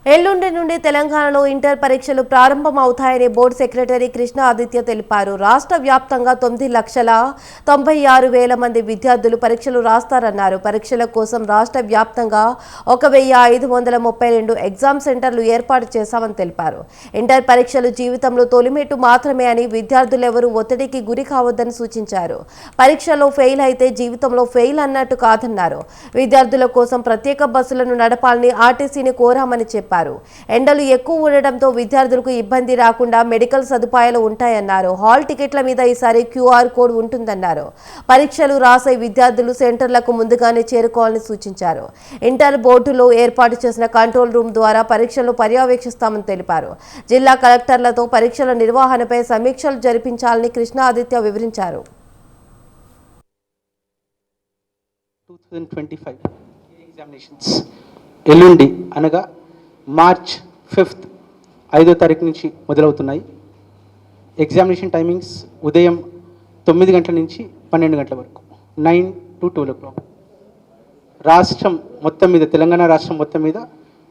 ఎల్లుండి నుండి తెలంగాణలో ఇంటర్ పరీక్షలు ప్రారంభమవుతాయని బోర్డు సెక్రటరీ కృష్ణ ఆదిత్య తెలిపారు. రాష్ట్ర వ్యాప్తంగా 9,96,000 మంది విద్యార్థులు పరీక్షలు రాస్తారన్నారు. పరీక్షల కోసం రాష్ట్ర వ్యాప్తంగా 1,532 ఎగ్జామ్ సెంటర్లు ఏర్పాటు చేశామని తెలిపారు. ఇంటర్ పరీక్షలు జీవితంలో తొలిమెట్టు మాత్రమే అని విద్యార్థులెవరూ ఒత్తిడికి గురి కావద్దని సూచించారు. పరీక్షలో ఫెయిల్ అయితే జీవితంలో ఫెయిల్ అన్నట్టు కాదన్నారు. విద్యార్థుల కోసం ప్రత్యేక బస్సులను నడపాలని ఆర్టీసీని కోరామని చెప్పారు. ఎండలు ఎక్కువ ఉండడంతో విద్యార్థులకు ఇబ్బంది రాకుండా మెడికల్ సదుపాయాలు ఉంటాయన్నారు. హాల్ టికెట్ల మీద ఈసారి QR కోడ్ ఉంటుందన్నారు. పరీక్షలు రాసే విద్యార్థులు సెంటర్లకు ముందుగానే చేరుకోవాలని సూచించారు. ఇంటర్ బోర్డులో ఏర్పాటు చేసిన కంట్రోల్ రూమ్ ద్వారా పరీక్షలు పర్యవేక్షిస్తామని తెలిపారు. జిల్లా కలెక్టర్లతో పరీక్షల నిర్వహణపై సమీక్షలు జరిపించాలని కృష్ణ ఆదిత్య వివరించారు. 2025 ఎగ్జామినేషన్స్ ఎల్లుండి అనగా మార్చ్ 5 5వ తారీఖు నుంచి మొదలవుతున్నాయి. ఎగ్జామినేషన్ టైమింగ్స్ ఉదయం 9 గంటల నుంచి 12 గంటల వరకు, 9 to 12 o'clock. రాష్ట్రం మొత్తం మీద, తెలంగాణ రాష్ట్రం మొత్తం మీద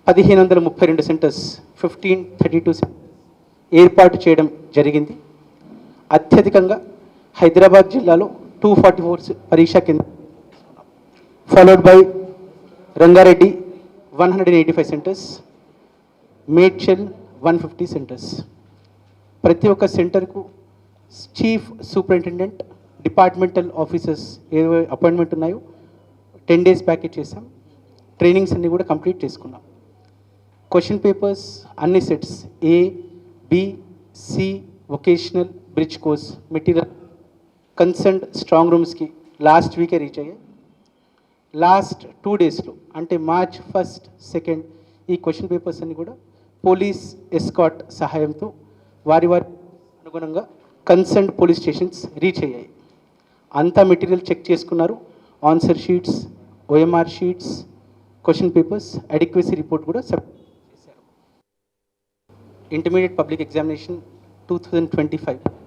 1,532 సెంటర్స్, 1532 ఏర్పాటు చేయడం జరిగింది. అత్యధికంగా హైదరాబాద్ జిల్లాలో 244 పరీక్షా కేంద్రం, followed by Rangareddy 185 centres, Medchal 150 centres. ప్రతి ఒక్క సెంటర్కు చీఫ్ సూపరింటెండెంట్, డిపార్ట్మెంటల్ ఆఫీసర్స్ ఏ అపాయింట్మెంట్ ఉన్నాయో 10 days ప్యాకేజ్ చేసాం. ట్రైనింగ్స్ అన్నీ కూడా కంప్లీట్ చేసుకున్నాం. క్వశ్చన్ పేపర్స్ అన్ని sets A, B, C, vocational, bridge course material concerned strong రూమ్స్కి లాస్ట్ వీకే రీచ్ అయ్యాయి. లాస్ట్ 2 daysలో అంటే మార్చ్ 1, 2 ఈ క్వశ్చన్ పేపర్స్ అన్ని కూడా పోలీస్ ఎస్కాట్ సహాయంతో వారి అనుగుణంగా కన్సర్న్డ్ పోలీస్ స్టేషన్స్ రీచ్ అయ్యాయి. అంతా మెటీరియల్ చెక్ చేసుకున్నారు. Answer sheets, OMR sheets, question papers, adequacy report కూడా సబ్మిట్ చేశారు. Intermediate public examination 2025